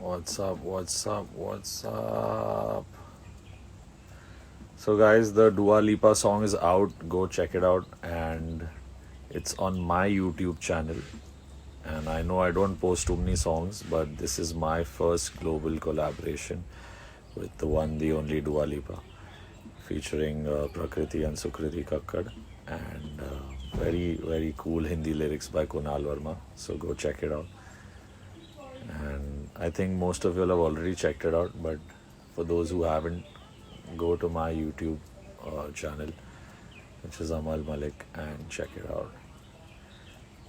What's up? What's up? What's up? So, guys, the Dua Lipa song is out. Go check it out. And it's on my YouTube channel. And I know I don't post too many songs, but this is my first global collaboration with the one, the only Dua Lipa, featuring Prakriti and Sukriti Kakkad. And very, very cool Hindi lyrics by Kunal Verma. So, go check it out. And I think most of you all have already checked it out, but for those who haven't, go to my YouTube channel, which is Amal Malik, and check it out.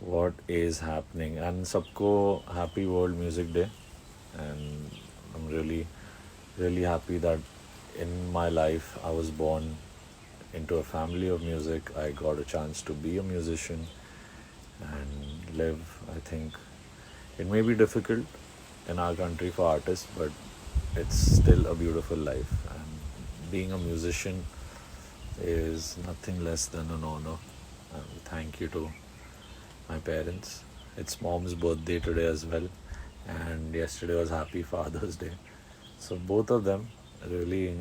What is happening? And sabko happy World Music Day. And I'm really, really happy that in my life I was born into a family of music. I got a chance to be a musician and live. I think it may be difficult in our country for artists, but it's still a beautiful life. And being a musician is nothing less than an honor. And thank you to my parents. It's mom's birthday today as well, and yesterday was Happy Father's Day. So both of them, really,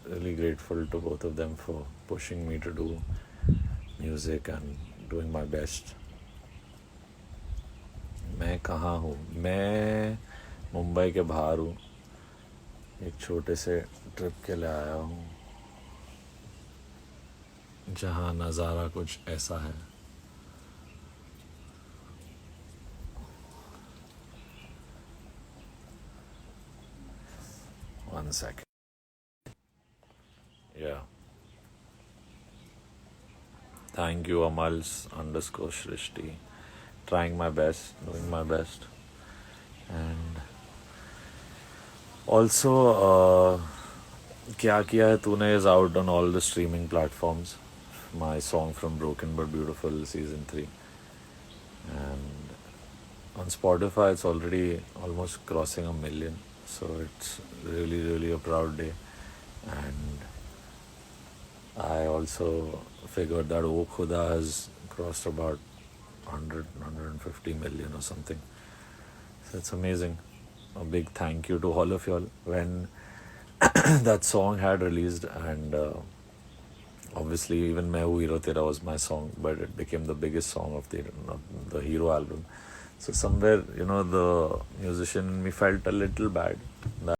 really grateful to both of them for pushing me to do music and doing my best. मैं कहाँ हूँ? मैं मुंबई के बाहर हूँ, एक छोटे से ट्रिप के लिए आया हूँ जहाँ नज़ारा कुछ ऐसा है. One second. Yeah. Thank you, Amals underscore Shrishti. Trying my best, doing my best. And also, Kya Kiya Hai Tune is out on all the streaming platforms. My song from Broken But Beautiful season 3. And on Spotify, it's already almost crossing 1 million. So it's really, really a proud day. And I also figured that Oh Khuda has crossed about 150 million or something. So it's amazing. A big thank you to all of y'all. When that song had released, and obviously even Main Hu Hero Tera was my song, but it became the biggest song of the Hero album. So somewhere, the musician in me felt a little bad that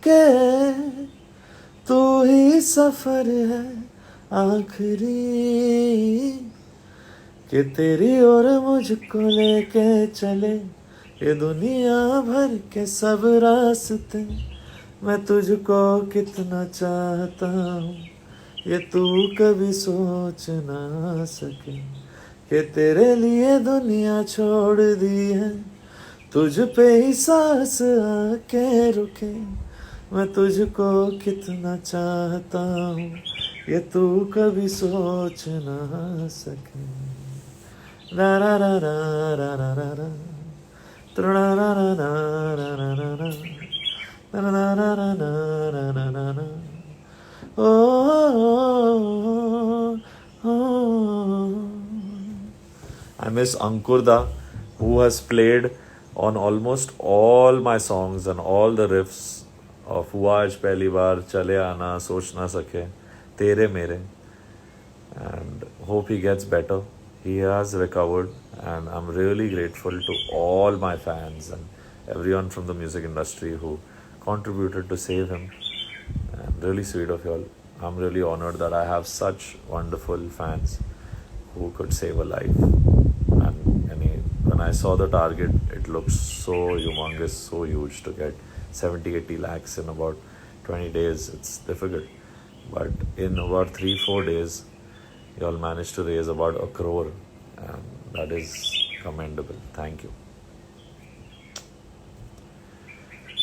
के तू ही सफर है आखिरी कि तेरी ओर मुझको लेके चले ये दुनिया भर के सब रास्ते मैं तुझको कितना चाहता हूँ ये तू कभी सोच ना सके कि तेरे लिए दुनिया छोड़ दी है तुझ पे ही सांस आके रुके मैं तुझको कितना चाहता हूँ ये तू कभी सोच ना सके रा रा रा रा रा रा रा रा रा रा रा रा रा रा रा रा na na na na na na na na oh, oh, oh. I miss Ankur Da, who has played on almost all my songs and all the riffs of हुआ आज पहली बार, चले आना, सोच ना सके, तेरे मेरे, and hope he gets better. He has recovered and I'm really grateful to all my fans and everyone from the music industry who contributed to save him. And really sweet of y'all. I'm really honored that I have such wonderful fans who could save a life. When I saw the target, it looked so humongous, so huge to get 70-80 lakhs in about 20 days. It's difficult. But in about 3-4 days, y'all managed to raise about 1 crore. And that is commendable. Thank you.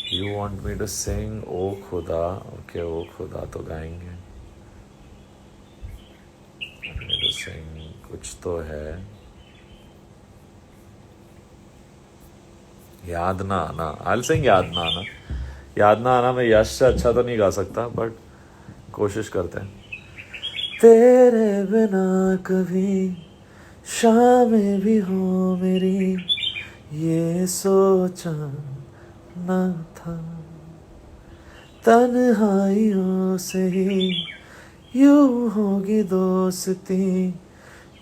You want me to sing O Khuda? Okay, O Khuda to गाएंगे. Want me to sing कुछ तो है. याद ना आना. I'll sing याद ना आना. याद ना आना मैं यश से अच्छा तो नहीं गा सकता, बट कोशिश करते हैं. तेरे बिना कभी शामें भी हो मेरी ये सोचा ना था. तन्हाइयों से ही यूं होगी दोस्ती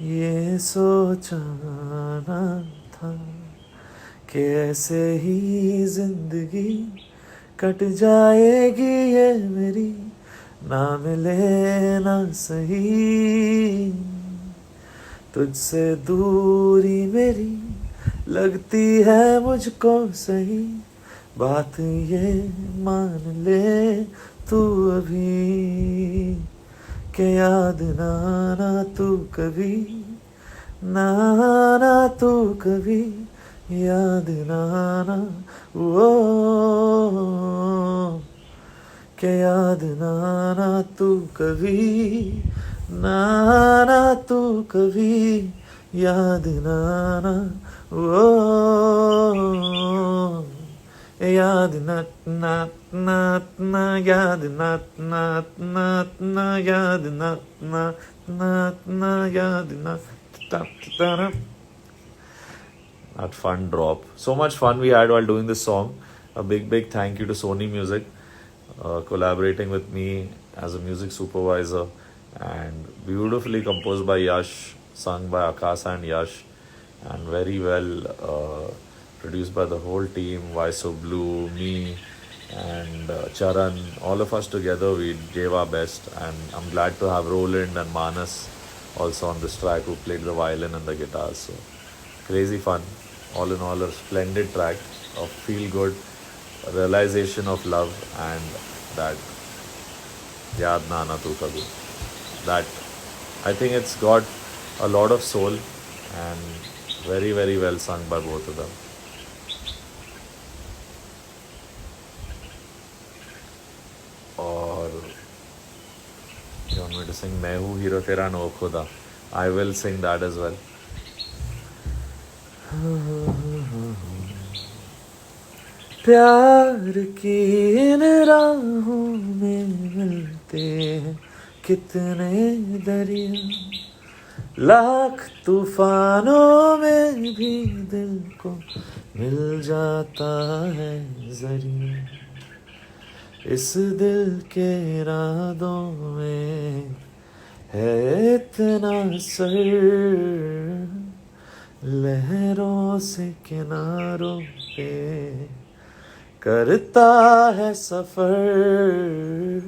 ये सोचा ना था. कि ऐसे ही जिंदगी कट जाएगी ये मेरी ना मिले ना सही. तुझसे दूरी मेरी लगती है मुझको सही. बात ये मान ले तू अभी के याद ना आना तू कभी ना आना तू कभी याद ना आना वो के याद ना आना तू कभी ना आना तू कभी याद ना आना वो याद ना ना ना ना याद ना ना ना ना याद ना ना ना ना याद ना ta ta ta. That fun drop. So much fun we had while doing this song. A big thank you to Sony Music collaborating with me as a music supervisor, and beautifully composed by Yash, sung by Akasa and Yash, and very well produced by the whole team, Vaiso Blue, me and Charan. All of us together we gave our best, and I'm glad to have Roland and Manas also on this track who played the violin and the guitar. So crazy fun. All in all, a splendid track of feel good, realization of love, and that Yaad Na Aana Tu Kabhi. That I think it's got a lot of soul and very well sung by both of them. Or you want me to sing Main Hu Hero Tera No Khuda? I will sing that as well. प्यार की इन राहों में मिलते हैं कितने दरिया. लाख तूफानों में भी दिल को मिल जाता है जरिया. इस दिल के रादों में है इतना सर, लहरों से किनारों पे करता है सफर।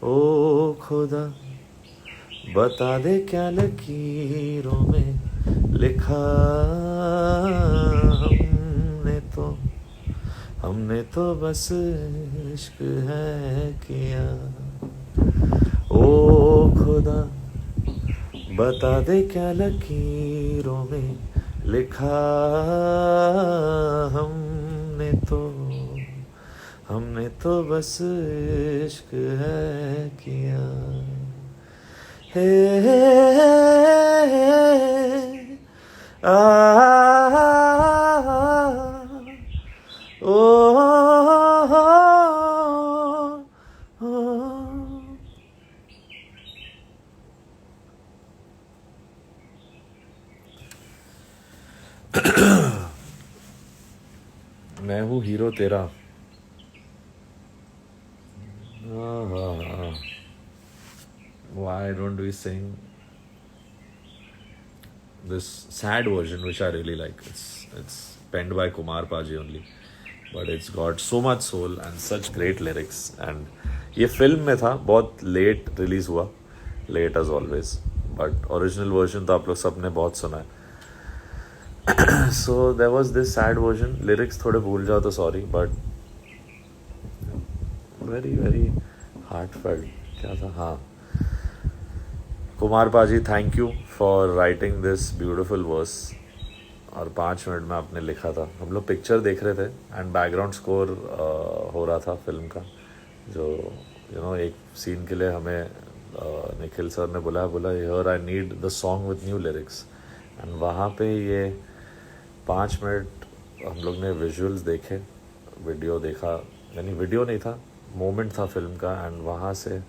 ओ खुदा बता दे क्या लकीरों में लिखा हमने तो बस इश्क है किया। ओ खुदा बता दे क्या लकीरों में लिखा हमने तो बस इश्क है किया। हे मैं हूँ हीरो तेरा। Why don't we sing this sad version, which I really like? It's penned by Kumar Paji only, but it's got so much soul and such great lyrics. And ये फिल्म में था, बहुत लेट रिलीज हुआ, late as always, but original version तो आप लोग सबने बहुत सुना है. So there was this sad version. Lyrics थोड़े भूल जाओ तो sorry, but very very heartfelt. क्या था? हाँ, कुमार पाजी, thank you for writing this beautiful verse. और 5 मिनट में आपने लिखा था. हम लोग पिक्चर देख रहे थे एंड बैकग्राउंड स्कोर हो रहा था फिल्म का, जो एक सीन के लिए हमें निखिल सर ने बोला here I need the song with new lyrics. And वहाँ पे ये 5 मिनट हम लोग ने विजुअल्स देखे, वीडियो देखा, यानी वीडियो नहीं था, मोमेंट था फिल्म का. एंड वहाँ से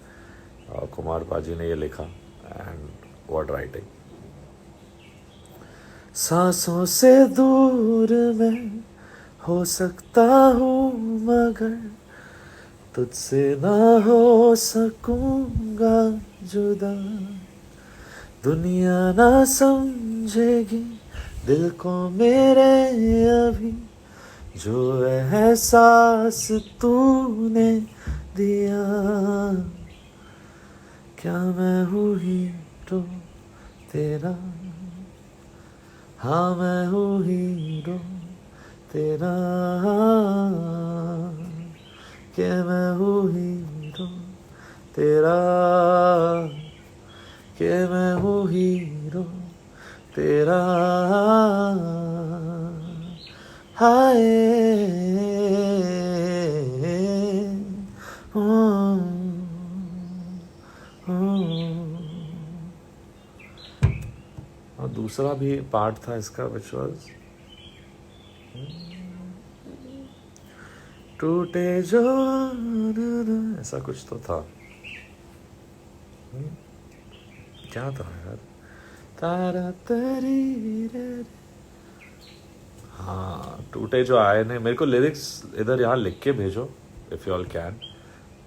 कुमार पाजी ने ये लिखा. And what writing. सांसों से दूर मैं हो सकता हूँ मगर तुझसे ना हो सकूँगा जुदा. दुनिया ना समझेगी दिल को मेरे अभी जो एहसास तूने दिया. क्या मैं हूँ हीरो तेरा, हाँ मैं हूँ हीरो तेरा. क्या मैं हूँ हीरो तेरा, क्या मैं हूँ हीरो तेरा. हाय और दूसरा भी पार्ट था इसका, विच वाज टूटे जो, ऐसा कुछ तो था. क्या था यार? तारा तरी रे. हाँ, टूटे जो आए ने. मेरे को लिरिक्स इधर यहाँ लिख के भेजो if you all can,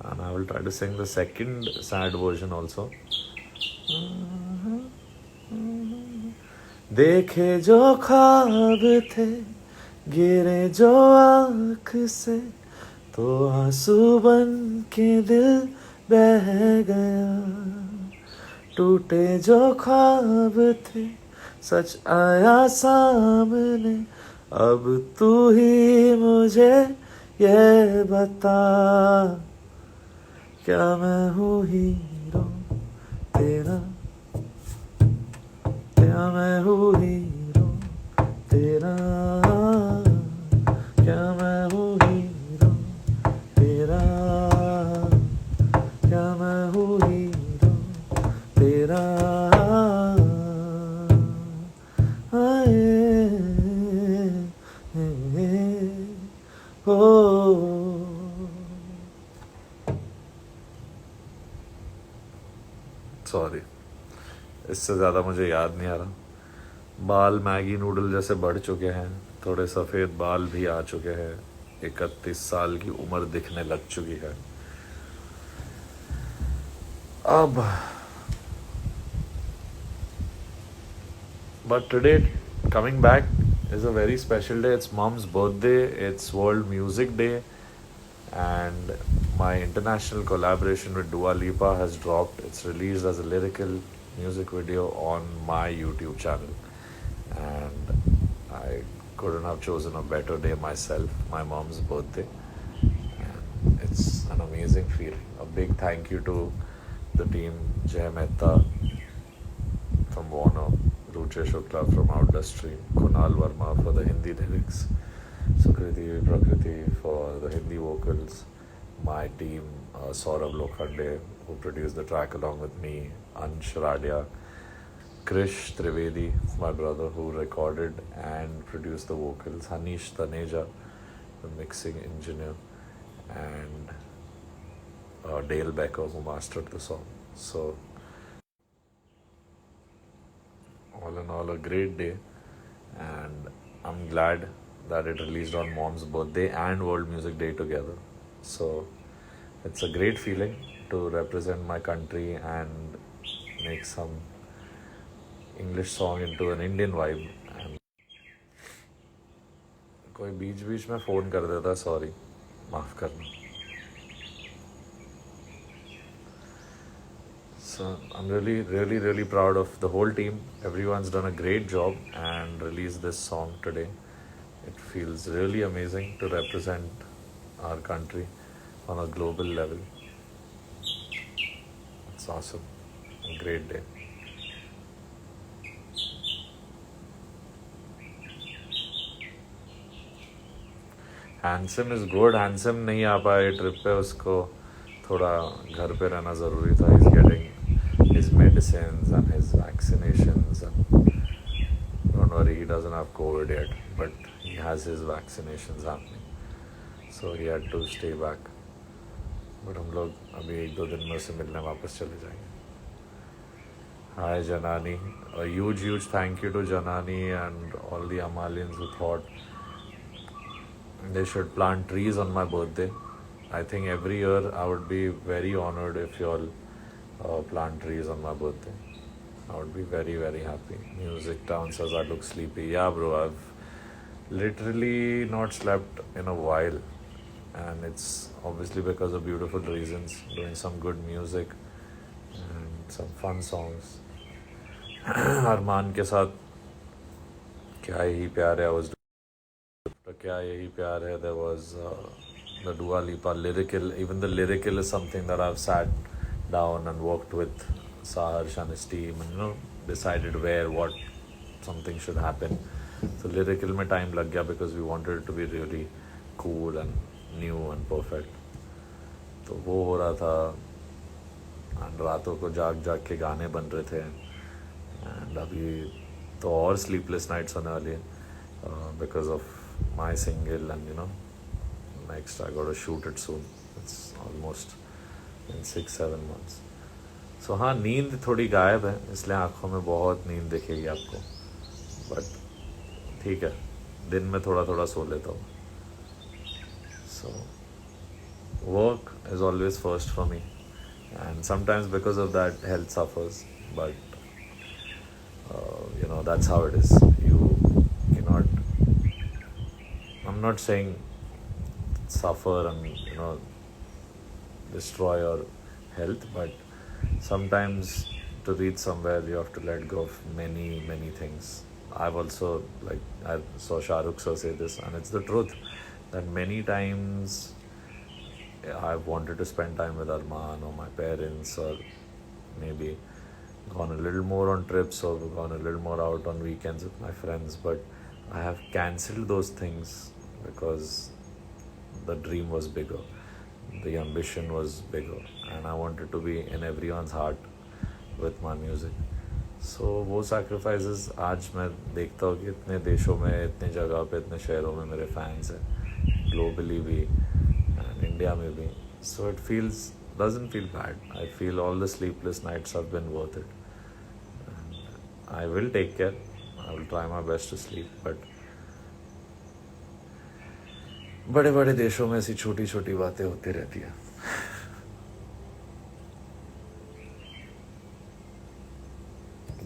and I will try to sing the second sad version also. देखे जो ख्वाब थे गिरे जो आँख से तो आंसू बन के दिल बह गया. टूटे जो ख्वाब थे सच आया सामने. अब तू ही मुझे ये बता, क्या मैं हूँ हीरो तेरा, क्या मैं हूँ हीरो तेरा. क्या मैं हूँ हीरो तेरा, क्या मैं हूँ हीरो तेरा. सॉरी, इससे ज़्यादा मुझे याद नहीं आ रहा. बाल मैगी नूडल जैसे बढ़ चुके हैं, थोड़े सफ़ेद बाल भी आ चुके हैं, 31 साल की उम्र दिखने लग चुकी है. अब but today coming back is a very special day. It's mom's birthday, it's World Music Day, and my international collaboration with Dua Lipa has dropped. It's released as a lyrical music video on my YouTube channel, and I couldn't have chosen a better day myself, my mom's birthday. And it's an amazing feeling. A big thank you to the team, Jay Mehta from Warner, Ruche Shukla from Outdustry, Kunal Verma for the Hindi lyrics, Sukriti Prakriti for the Hindi vocals, my team, Saurabh Lokhande, who produced the track along with me, Ansh Radia, Krish Trivedi, my brother, who recorded and produced the vocals, Hanish Taneja, the mixing engineer, and Dale Becker, who mastered the song. So, all in all, a great day, and I'm glad that it released on mom's birthday and World Music Day together. So, it's a great feeling to represent my country and make some English song into an Indian vibe. And कोई बीच बीच में phone कर देता, sorry, माफ़ करना. So I'm really, really, really proud of the whole team. Everyone's done a great job and released this song today. It feels really amazing to represent our country on a global level. It's awesome. A great day. Handsome is good. Handsome नहीं आ पाए trip पे, उसको थोड़ा घर पे रहना ज़रूरी था. Is getting his medicines and his vaccinations and don't worry, he doesn't have covid yet, but he has his vaccinations happening, so he had to stay back. But हम लोग अभी 1-2 दिन में उसे मिलने वापस चले जाएंगे. हाय Janani, a huge thank you to Janani and all the Amalians who thought they should plant trees on my birthday. I think every year I would be very honored if you all plant trees on my birthday. I would be very, very happy. Music Town says I look sleepy. Yeah, bro, I've literally not slept in a while. And it's obviously because of beautiful reasons. Doing some good music and some fun songs. अरमान के साथ क्या ही प्यार है, was क्या यही प्यार है. There was the Dua Lipa lyrical. Even the lyrical is something that I've sat down and worked with Saharsh and his team and decided where, what, something should happen. So lyrical में time लग गया because we wanted it to be really cool and new and perfect. तो वो हो रहा था and रातों को जाग के गाने बन रहे थे. And अभी तो और sleepless nights होने वाली है because of my single, and next I got to shoot it soon. It's almost in 6-7 months. So हाँ, नींद थोड़ी गायब है, इसलिए आँखों में बहुत नींद दिखेगी आपको, बट ठीक है, दिन में थोड़ा सो लेता हूँ. So work is always first for me, and sometimes because of that health suffers, but that's how it is. You cannot, I'm not saying suffer and destroy your health, but sometimes to reach somewhere you have to let go of many things. I've also, I saw Shah Rukh sir say this, and it's the truth, that many times I've wanted to spend time with Arman or my parents, or maybe gone a little more on trips or gone a little more out on weekends with my friends, but I have cancelled those things because the dream was bigger, the ambition was bigger, and I wanted to be in everyone's heart with my music. So वो sacrifices आज मैं देखता हूँ कि इतने देशों में, इतने जगह पे, इतने शहरों में मेरे fans हैं, globally भी and India में भी. So it doesn't feel bad. I feel all the sleepless nights have been worth it. And I will take care. I will try my best to sleep, but बड़े बड़े देशों में ऐसी छोटी छोटी बातें होती रहती है.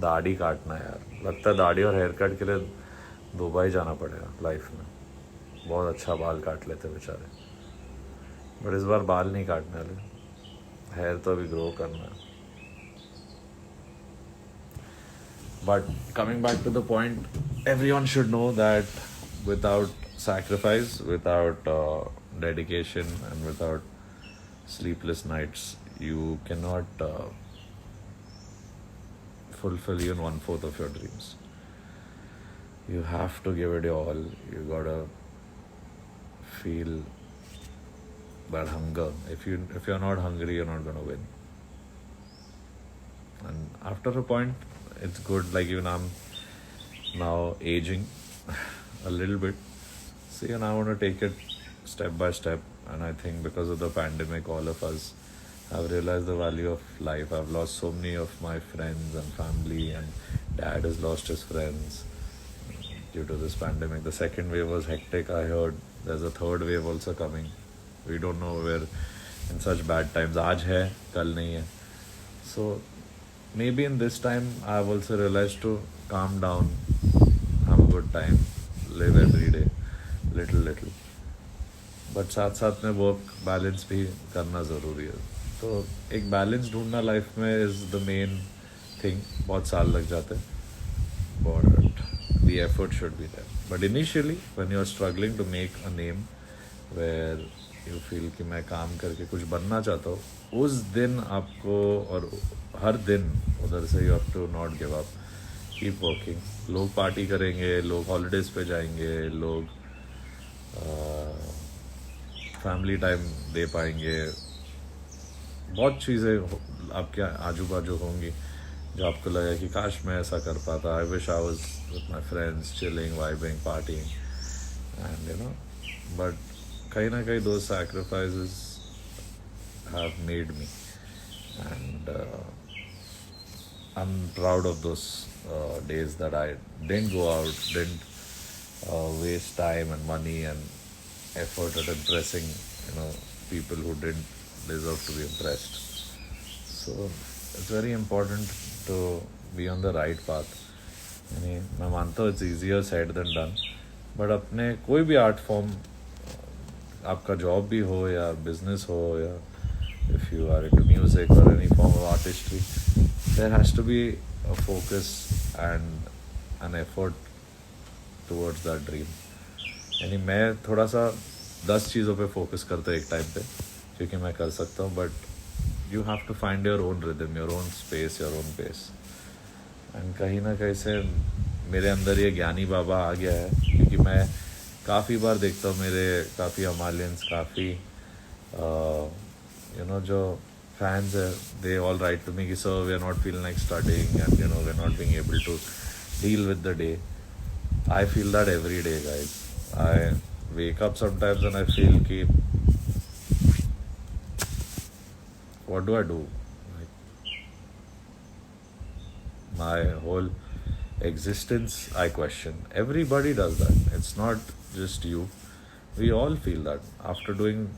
दाढ़ी काटना यार, लगता है दाढ़ी और हेयर कट के लिए दुबई जाना पड़ेगा लाइफ में. बहुत अच्छा बाल काट लेते बेचारे, बट इस बार बाल नहीं काटने वाले, हेयर तो अभी ग्रो करना है. But coming back to the point, everyone should know that without sacrifice, without dedication, and without sleepless nights, you cannot fulfill even 1/4 of your dreams. You have to give it your all. You gotta feel that hunger. If you're not hungry, you're not gonna win. And after a point, it's good. Like even I'm now aging a little bit. See, and I want to take it step by step. And I think because of the pandemic, all of us have realized the value of life. I've lost so many of my friends and family, and dad has lost his friends due to this pandemic. The second wave was hectic. I heard there's a third wave also coming. We don't know. We're in such bad times. Aaj hai, kal nahi hai. So maybe in this time I've also realized to calm down, have a good time, live every day, little. But साथ साथ में work balance भी करना ज़रूरी है. तो एक balance ढूंढना लाइफ में इज़ द मेन थिंग. बहुत साल लग जाते हैं, but the effort should be there. But initially when you are struggling to make a name where you feel कि मैं काम करके कुछ बनना चाहता हूँ, उस दिन आपको, और हर दिन उधर से you have to not give up, keep working. लोग पार्टी करेंगे, लोग हॉलीडेज़ पे जाएंगे, लोग फैमिली टाइम दे पाएंगे, बहुत चीज़ें आपके आजू बाजू होंगी जो आपको लगेगा कि काश मैं ऐसा कर पाता. I wish I was with my friends chilling, vibing, partying, and you know, but कहीं ना कहीं those sacrifices have made me, and I'm proud of those days that I didn't go out, didn't waste time and money and effort at impressing, people who didn't deserve to be impressed. So it's very important to be on the right path. यानी मैं मानता हूँ it's easier said than done, but अपने कोई भी art form, आपका job भी हो या बिजनेस हो, या if you are into music or any form of artistry, there has to be a focus and an effort towards that dream. यानी मैं थोड़ा सा 10 चीज़ों पे फोकस करता हूँ एक टाइम पे, क्योंकि मैं कर सकता हूँ, but you have to find your own rhythm, your own space, your own pace. And कहीं ना कहीं से मेरे अंदर ये ज्ञानी बाबा आ गया है, क्योंकि मैं काफ़ी बार देखता हूँ मेरे काफ़ी अमालियंस, काफ़ी जो फैंस है, they all write to me कि sir we are not feeling like studying and we are not being able to deal with the day. I feel that every day, guys. I wake up sometimes and I feel ki, what do I do? Like, my whole existence I question. Everybody does that. It's not just you. We all feel that. After doing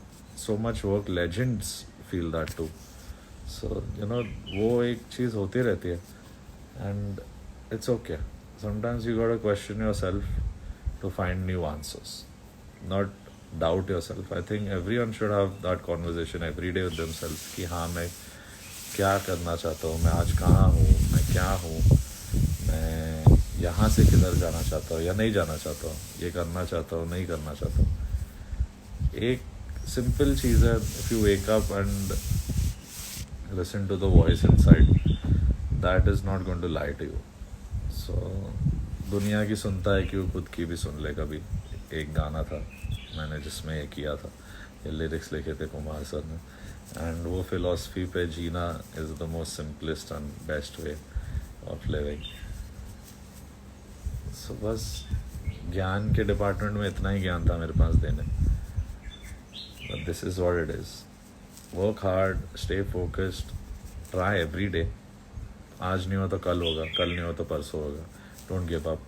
so much work, legends feel that too. So, वो एक चीज़ होती रहती है, and it's okay. Sometimes you gotta question yourself to find new answers, not doubt yourself. I think everyone should have that conversation every day with themselves कि हाँ मैं क्या करना चाहता हूँ, मैं आज कहाँ हूँ, मैं क्या हूँ, मैं यहाँ से किधर जाना चाहता हूँ या नहीं जाना चाहता हूँ, ये करना चाहता हूँ, नहीं करना चाहता हूँ. एक सिंपल चीज़ है, if you wake up and listen to the voice inside, that is not going to lie to you. So, दुनिया की सुनता है कि वो खुद की भी सुन ले. कभी एक गाना था मैंने जिसमें ये किया था, ये लिरिक्स लिखे थे कुमार सर ने, एंड वो फिलॉसफी पे जीना is the most simplest and best way of living. So बस ज्ञान के डिपार्टमेंट में इतना ही ज्ञान था मेरे पास देने, but this is what it is. Work hard, stay focused, try every day. आज नहीं हो तो कल होगा, कल नहीं हो तो परसों होगा. Don't give up.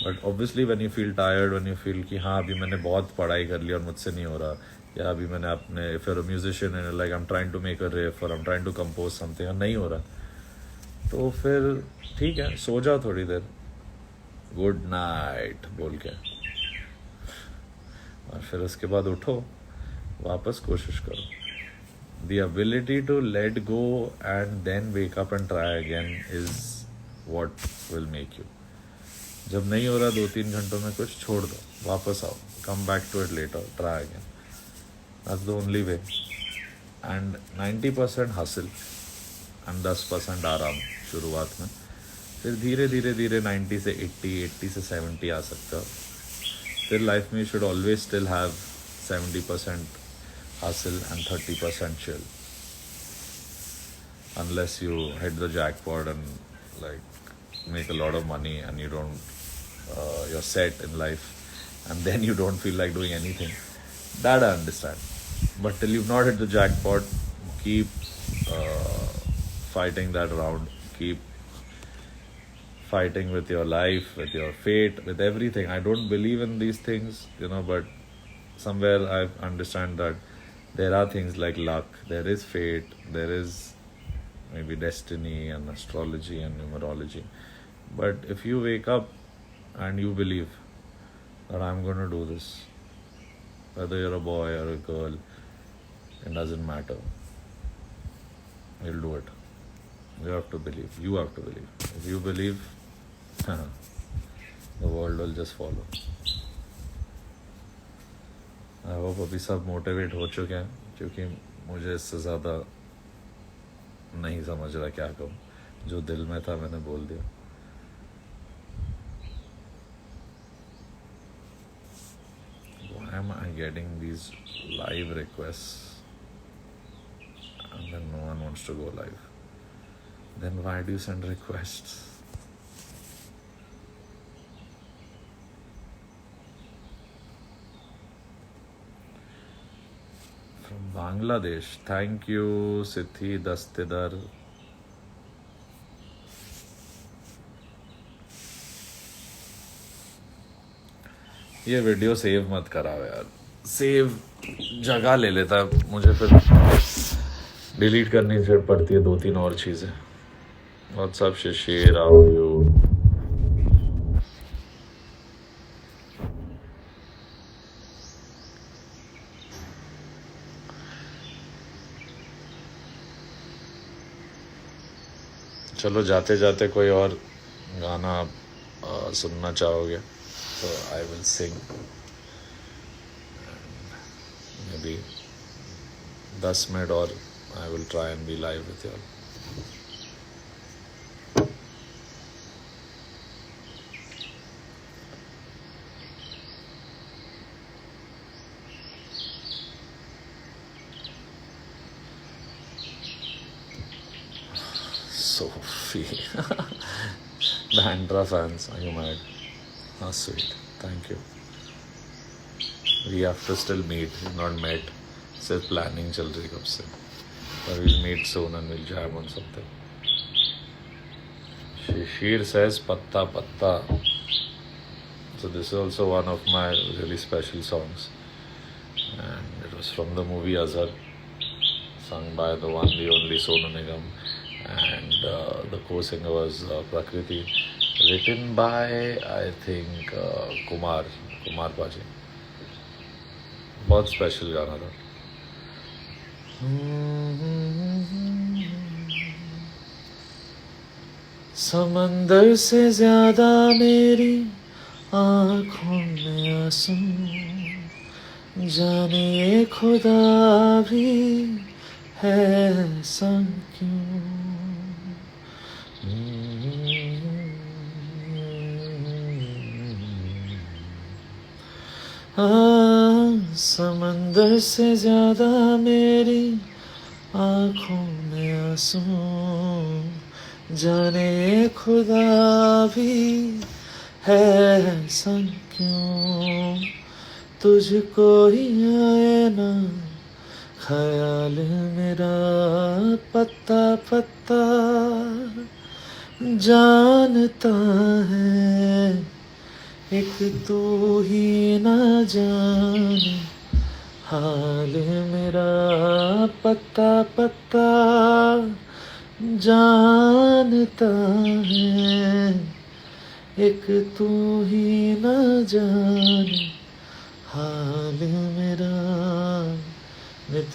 But obviously when you feel tired, when you feel कि हाँ अभी मैंने बहुत पढ़ाई कर ली और मुझसे नहीं हो रहा, या अभी मैंने अपने, if you are a musician and like I am trying to make a riff और I am trying to compose something और नहीं हो रहा, तो फिर ठीक है, सो जाओ थोड़ी देर, गुड नाइट बोल के, और फिर उसके बाद उठो, वापस कोशिश करो. The ability to let go and then wake up and try again is what will make you. जब नहीं हो रहा 2-3 घंटों में कुछ, छोड़ दो, वापस आओ, come back to it later, try again. That's the only way. And 90% hustle and 10% आराम शुरुआत में. फिर धीरे धीरे धीरे 90 से 80 से 70 आ सकता है. फिर लाइफ में you should always still have 70% hustle and 30% chill, unless you hit the jackpot and like make a lot of money and you don't you're set in life and then you don't feel like doing anything. That I understand, but till you've not hit the jackpot, keep fighting that round, keep fighting with your life, with your fate, with everything. I don't believe in these things, but somewhere I understand that there are things like luck, there is fate, there is maybe destiny and astrology and numerology. But if you wake up and you believe that I'm going to do this, whether you're a boy or a girl, it doesn't matter. You'll do it. You have to believe. You have to believe. If you believe, the world will just follow. I hope अभी सब motivate हो चुके हैं, क्योंकि मुझे इससे ज़्यादा नहीं समझ रहा क्या कहूँ. जो दिल में था मैंने बोल दिया. Why am I getting these live requests and then no one wants to go live? Then why do you send requests? From Bangladesh, thank you Siddhi Dastidar. ये वीडियो सेव मत कराओ यार, सेव जगह ले लेता है, मुझे फिर डिलीट करनी पड़ती है 2-3 और चीज़ें. व्हाट्सएप से शेयर ऑडियो. चलो जाते जाते कोई और गाना आप सुनना चाहोगे तो I will sing. Maybe 10 minute और I will try and be live with you. Sophie. Bandra fans, are you mad? How sweet. Thank you. We have to still meet. We've not met. सिर्फ planning चल रही कब से. But we'll meet soon and we'll jam on something. Shishir says Patta Patta. So this is also one of my really special songs. And it was from the movie Azhar, sung by the one, the only Sonu Nigam. And the co-singer was Prakriti, written by I think Kumar Paji. बहुत special गाना था. समंदर से ज्यादा मेरी आँखों में आंसू, जाने ये खुदा भी है ऐसा क्यों. समंदर से ज्यादा मेरी आँखों में आंसू, जाने खुदा भी है ऐसा क्यों. तुझको ही आए ना ख्याल मेरा, पत्ता पत्ता जानता है, एक तू ही ना जाने हाल मेरा, पत्ता पत्ता जानता है, एक तू ही न जाने हाल मेरा, नित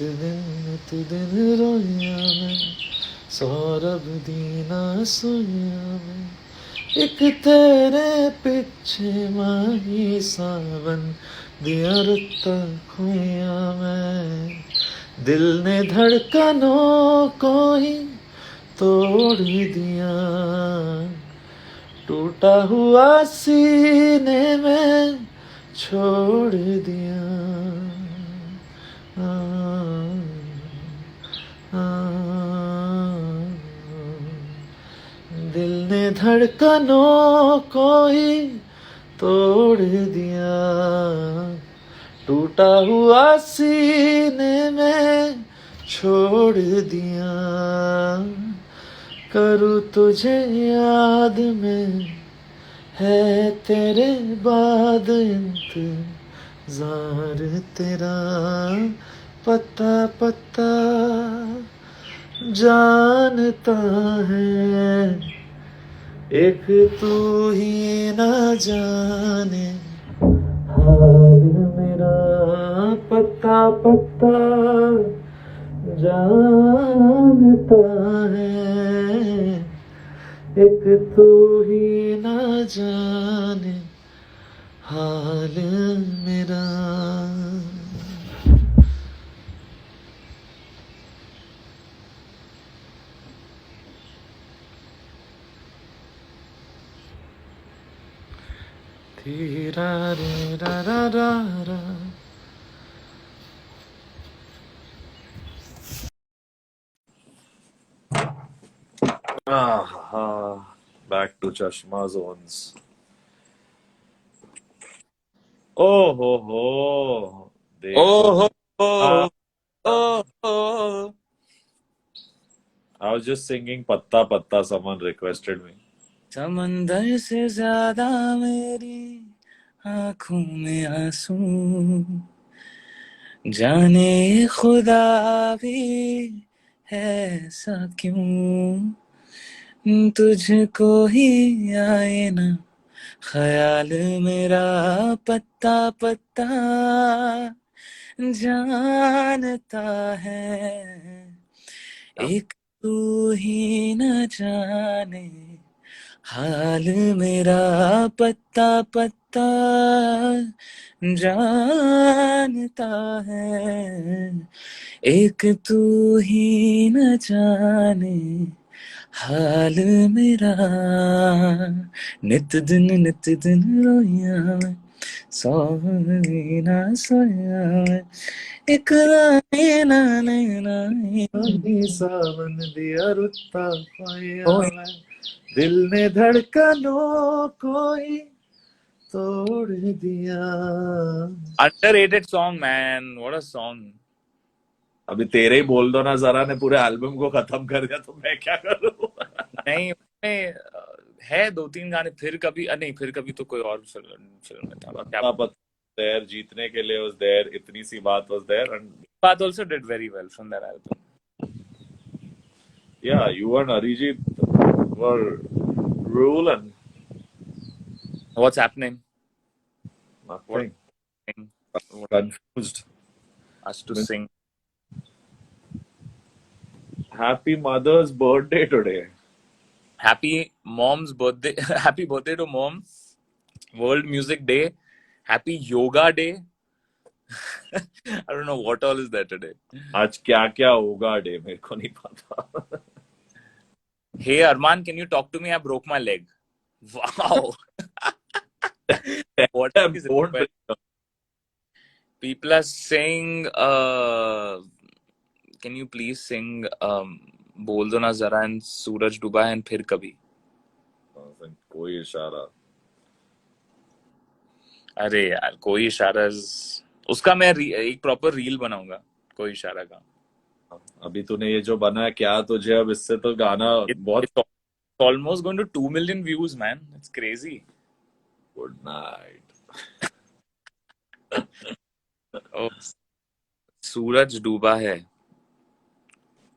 दिन रोया मैं, सौरभ दीना सोया मैं, एक तेरे पिछे माही सावन दिया रुता खोया मैं, दिल ने धड़कनों को ही तोड़ दिया, टूटा हुआ सीने में छोड़ दिया। आ, आ, दिल ने धड़कनों को ही तोड़ दिया, टूटा हुआ सीने में छोड़ दिया, करूँ तुझे याद में है तेरे बाद इंतजार तेरा, पता पता जानता है, एक तू ही न जाने हाल मेरा, पता पता जानता है, एक तू ही न जाने हाल मेरा। धीरा रे रा रा रा रा। Back to Chashma Zones. Oh ho, देखो Oh, uh, oh, oh, oh. I was just singing Patta Patta. Someone requested me. समंदर से ज्यादा मेरी आंखों में आंसू, जाने खुदा भी है ऐसा क्यों, तुझको ही आए ना ख्याल मेरा, पत्ता पत्ता जानता है, एक तू ही न जाने हाल मेरा, पत्ता पत्ता जानता है, एक तू ही न जाने हाल मेरा, नित दिन रोया मैं, सोना सोया मैं, एक नैना सावन दिया रुता खोया मैं, दिल ने धड़कनों को ही तोड़ दिया। underrated song man, what a song. अभी तेरे ही बोल दो ना जरा ने पूरे एल्बम को खत्म कर दिया तो मैं क्या करूं। नहीं उसमें है दो तीन गाने, फिर कभी नहीं, फिर कभी तो कोई और फिल्म में था क्या, पत्ता पत्ता देयर, जीतने के लिए was there, इतनी सी बात was there, and बात also did very well from that album. yeah, you and Arijit were ruling. What's happening? Nothing. What Confused. us to sing? Happy Mother's birthday today. Happy mom's birthday. Happy birthday to mom. World Music Day. Happy Yoga Day. I don't know what all is there today. आज क्या क्या होगा day मेरे को नहीं पता. Hey Arman, can you talk to me? I broke my leg. Wow. What is Don't it? People are saying, can you please sing बोल दो ना जरा and सूरज डूबा है and फिर कभी. कोई इशारा. अरे यार कोई इशारा, उसका मैं एक प्रॉपर रील बनाऊंगा कोई इशारा का. अभी तूने ये जो बना है क्या तुझे, अब इससे तो गाना बहुत. It's almost going to 2 million views, man. It's crazy. Good night. Oh, सूरज डूबा है,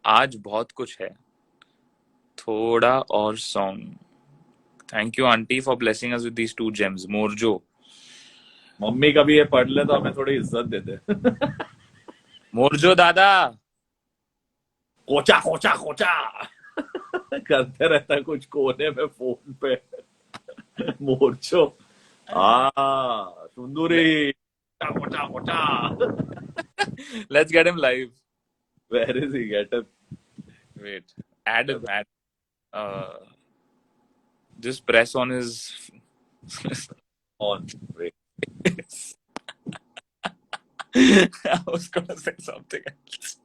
आज बहुत कुछ है, थोड़ा और song Thank you, auntie, for blessing us with these two gems. Morjo. Mummy कभी ये पढ़ ले तो हमें थोड़ी इज्जत दे दे. Morjo दादा. कोचा कोचा कोचा करते रहता है कुछ कोने में फोन पे. मोर्चो. सुंदरी. कोचा कोचा. Let's get him live. Where is he? Get him. Wait. Add him. Just press on his. On. Wait. I was gonna say something else.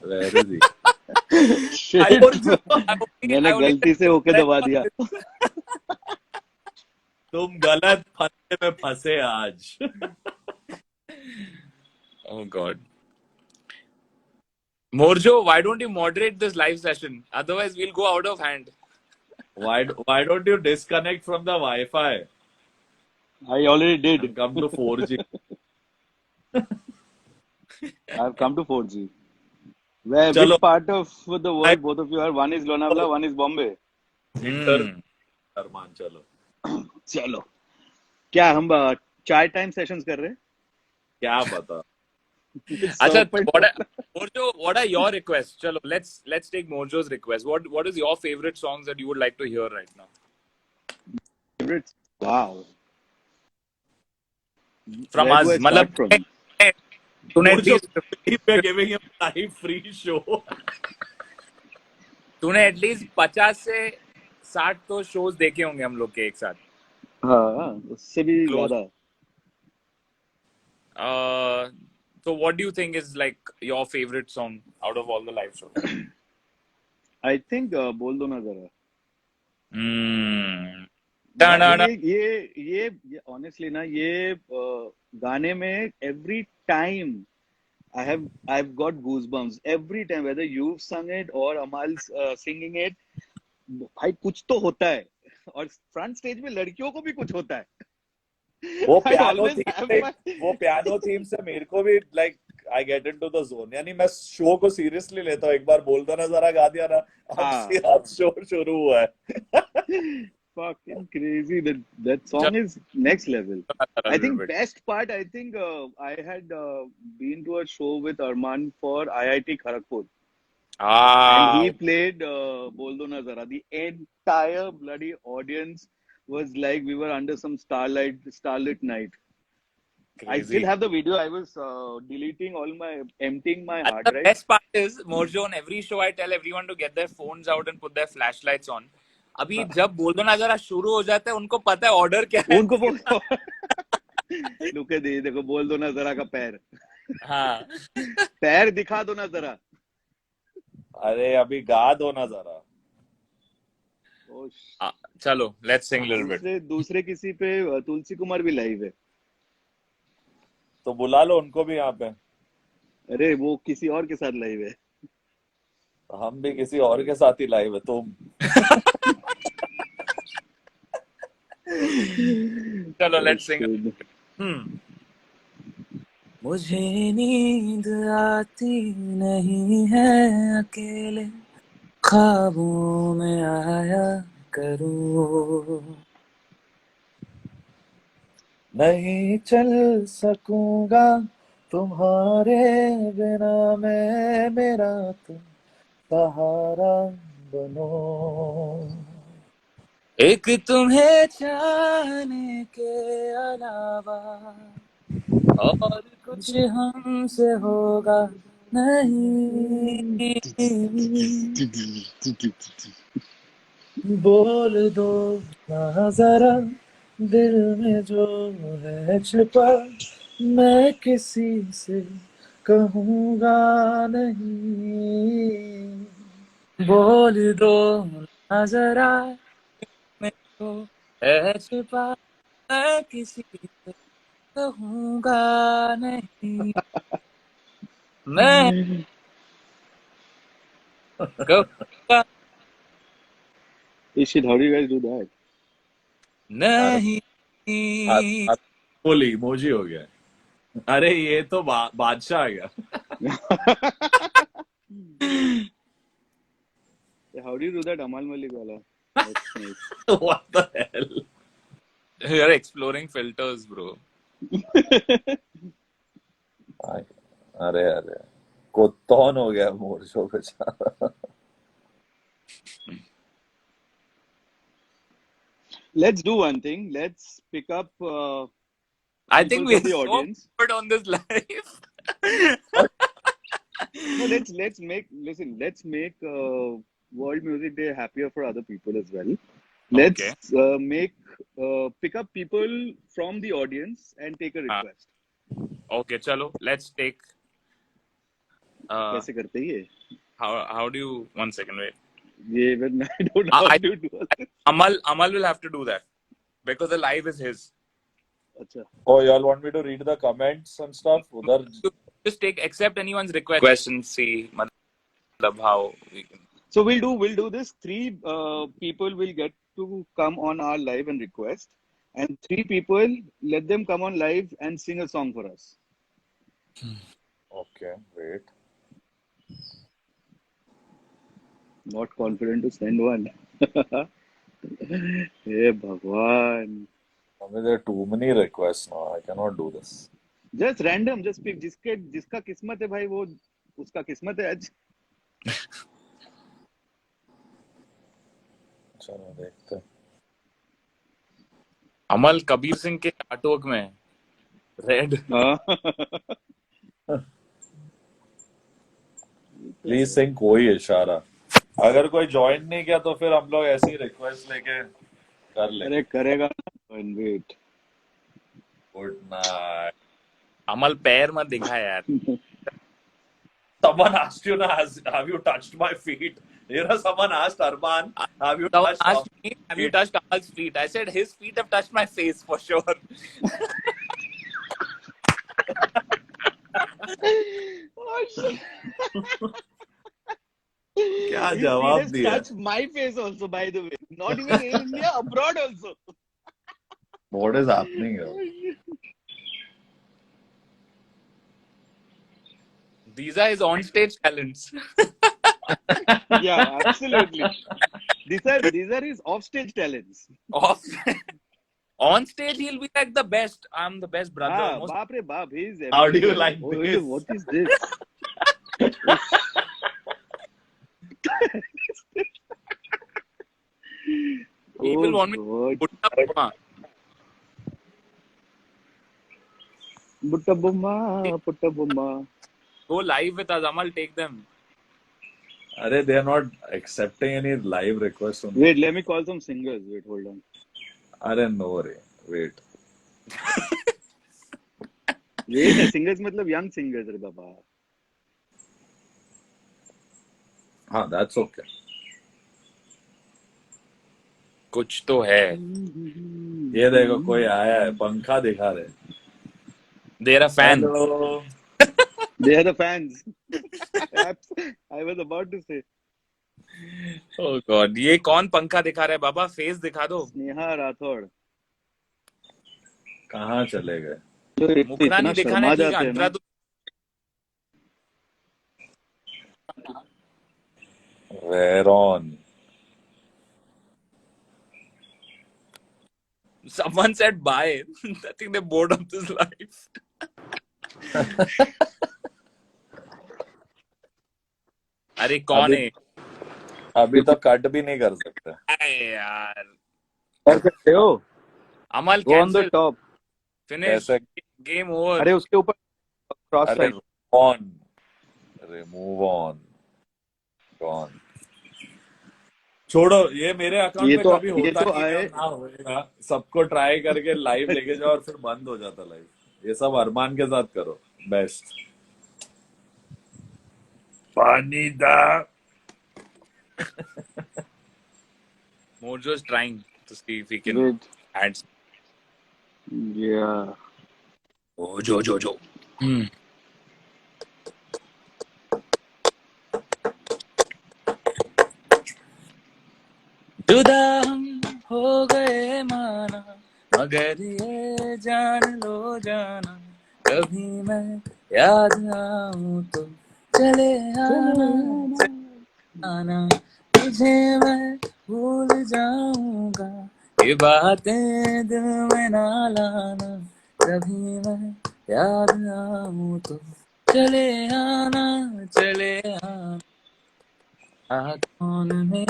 Where is he? Shit. मैंने I गलती से ओके दबा दिया. तुम गलत फंदे में फंसे आज. Oh God. Morjo, why don't you moderate this live session? Otherwise, we'll go out of hand. Why don't you disconnect from the Wi-Fi I already did. and come to 4G? I've come to 4G. Where Chalo. which part of the world both of you are? One is Lonavala, one is Bombay. अरमान चलो. चलो. क्या हम चाय time sessions कर रहे हैं? क्या पता. Acha, Morjo, what are your requests? Chalo, let's take Morjo's request. What is your favorite songs that you would like to hear right now? Favorites? Wow. From Where us, do I मतलब start from? तूने Morjo, at least we're giving him live free show. तूने at least 50 से 60 तो shows देखे होंगे हम लोग के एक साथ. हाँ, उससे भी Close. ज़्यादा. So what do you think is like your favorite song out of all the live shows? I think बोल दो ना जरा. Da-da-da. ये honestly ना ये गाने में every time I've got goosebumps every time, whether you've sung it or Amal's singing it. भाई कुछ तो होता है और फ्रंट स्टेज में लड़कियों को भी कुछ होता है. वो I always have my- piano theme से मेरे को भी like I get into the zone. यानी मैं शो को सीरियसली लेता हूँ. एक बार बोल दो ना जरा गा दिया ना. अब शो शुरू हुआ है. Fucking crazy. That song is next level. I think best part, I think I had been to a show with Arman for IIT Kharagpur. And he played Bol Do Na Zara. The entire bloody audience was like we were under some starlit night. Crazy. I still have the video. I was emptying my hard The drive. best part is, Morjo, on every show I tell everyone to get their phones out and put their flashlights on. अभी जब बोल दो ना जरा शुरू हो जाता है उनको पता है ऑर्डर क्या है. उनको बोल लुके दे देखो बोल दो ना जरा का पैर. हाँ. पैर दिखा दो ना जरा. अरे अभी गा दो ना जरा. चलो लेट्स सिंग लिटिल बिट. दूसरे किसी पे तुलसी कुमार भी लाइव है. तो बुला लो उनको भी यहाँ पे. अरे वो किसी और के साथ लाइव है. हम भी किसी और के साथ ही लाइव है. तुम चलो लेट्स सिंग. मुझे नींद आती नहीं है अकेले ख्वाबों में आया करूं. नहीं चल सकूंगा तुम्हारे बिना मैं. मेरा तुम सहारा बनो. एक तुम्हें चाहने के अलावा और कुछ हमसे होगा नहीं. बोल दो ना जरा दिल में जो है छिपा. मैं किसी से कहूँगा नहीं. बोल दो ना जरा में जो है छिपा. मैं किसी से कहूँगा नहीं. मैं कहूँगा Shit, how do you guys do that? नहीं. बोली इमोजी हो गया. अरे ये तो बादशाह आ गया. How do you do that Amal Malik wala? That's nice. What the hell? You are exploring filters, bro. अरे अरे कोत्तौन हो गया मोर्चो बेचारा. Let's do one thing. Let's pick up I think people we're from the so audience. good on this live. No, let's make World Music Day happier for other people as well. Let's pick up people from the audience and take a request. Okay, chalo. Let's take. कैसे करते हैं ये? How do you? 1 second, wait. ये I don't know how to do it. Amal will have to do that because the live is his. अच्छा. Oh, y'all want me to read the comments and stuff? उधर just accept anyone's request. Questions, see, matlab how we can. So we'll do this. 3 people will get to come on our live and request, and 3 people let them come on live and sing a song for us. Okay, wait. Not confident to send one. Hey Bhagwan. I mean, there are too many requests now. I cannot do this. Just random, just pick जिसका किस्मत है भाई वो उसका किस्मत है आज. चलो देखते हैं. अमल कबीर सिंह के आर्टवर्क में रेड. प्लीज सिंग कोई इशारा. अगर कोई ज्वाइन नहीं किया तो फिर हम लोग ऐसी रिक्वेस्ट लेके कर ले. अरे करेगा. वेट. Good night. अमल पैर मत दिखा यार. Someone asked you, have you touched my feet? You know, someone asked Arman, have you touched me? Have you touched Amal's feet? I said his feet have touched my face for sure. Oh shit. क्या जवाब दिया? Touch my face also, by the way. Not even in India, abroad also. What is happening here? These are his on-stage talents. Yeah, absolutely. These are his off-stage talents. On stage, he'll be like the best. I'm the best brother. Baap re baap. How do you like this? What is this? People want me to put up. Putta bomma. Go live with us. Amal, take them. Are they are not accepting any live requests? Wait, let me call some singers. Wait, hold on. अरे no रे. Wait. Wait, singers मतलब young singers रे बाबा. हाँ, that's okay. कुछ तो है. ये देखो कोई आया है. पंखा दिखा रहे. They are fans. Hello. They are the fans. I was about to say. Oh God, ये कौन पंखा दिखा रहा है बाबा? फेस दिखा दो. स्नेहा राठौड़. कहाँ चले गए? मुखड़ा नहीं दिखाना ठीक है. अंतरा तो. Veron. Someone said bye. I think they're bored of this life. अरे कौन है? अभी तो कट भी नहीं कर सकते. अरे यार. कर सकते हो. अमल Go on the top. Finish. Game over. अरे उसके ऊपर cross अरे side. on. Remove on. Gone. छोड़ो ये मेरे अकाउंट में कभी होता नहीं ना होगा. सबको ट्राई करके लाइव लेके जाओ और फिर बंद हो जाता लाइव. ये सब अरमान के साथ करो. बेस्ट. पानी दा. Mojo is trying to see if he can add. Yeah. Oh, Jo. जुदा हम हो गए माना मगर ये जान लो जाना कभी मैं याद आऊं तो चले आना तुझे मैं भूल जाऊंगा, ये बातें दिल में ना लाना, कभी मैं याद आऊं तो चले आना, चले आना, कौन में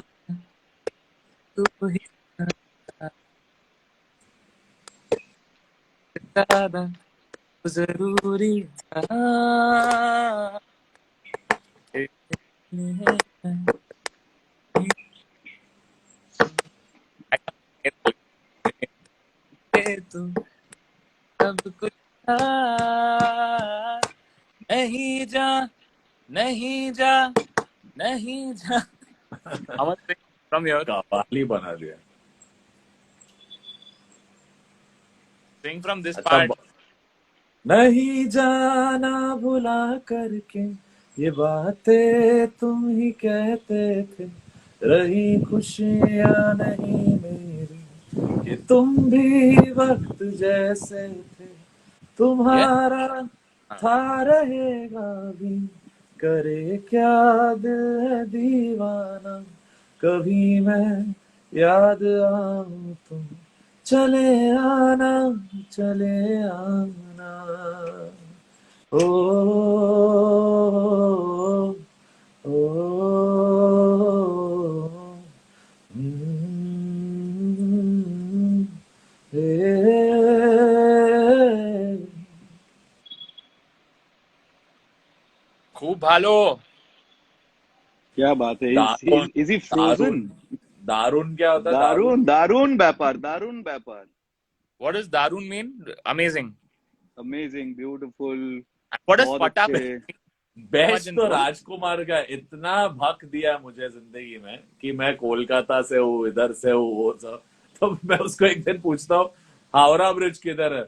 तू ही ज्यादा जरूरी था। तू सब कुछ था, नहीं जा, नहीं जा, नहीं जा। Aman sing from here. Qawwali बना दिया। Sing from this अच्छा part. नहीं जाना भुला करके, ये बातें तुम ही कहते थे, रही खुशियां नहीं मेरी, कि तुम भी वक्त जैसे थे, Yeah. तुम्हारा था रहेगा भी, करे क्या दिल है दीवाना, कभी मैं याद आऊं तुम चले आना, चले आना। ओ, ओ, हम्म, ए, खूब भालो. क्या बात है? दारुण Is he दारुण frozen? दारुण क्या होता है? दारुण दारून दारून व्यापार, दारून व्यापार. What does Darun mean? Amazing. Amazing, beautiful, What does बहुत Pata अच्छे. mean? So much best in तो full. राजकुमार का इतना भक दिया मुझे जिंदगी में कि मैं कोलकाता से हूँ, इधर से हूँ, वो सब। तो मैं उसको एक दिन पूछता हूँ, हावड़ा ब्रिज किधर है?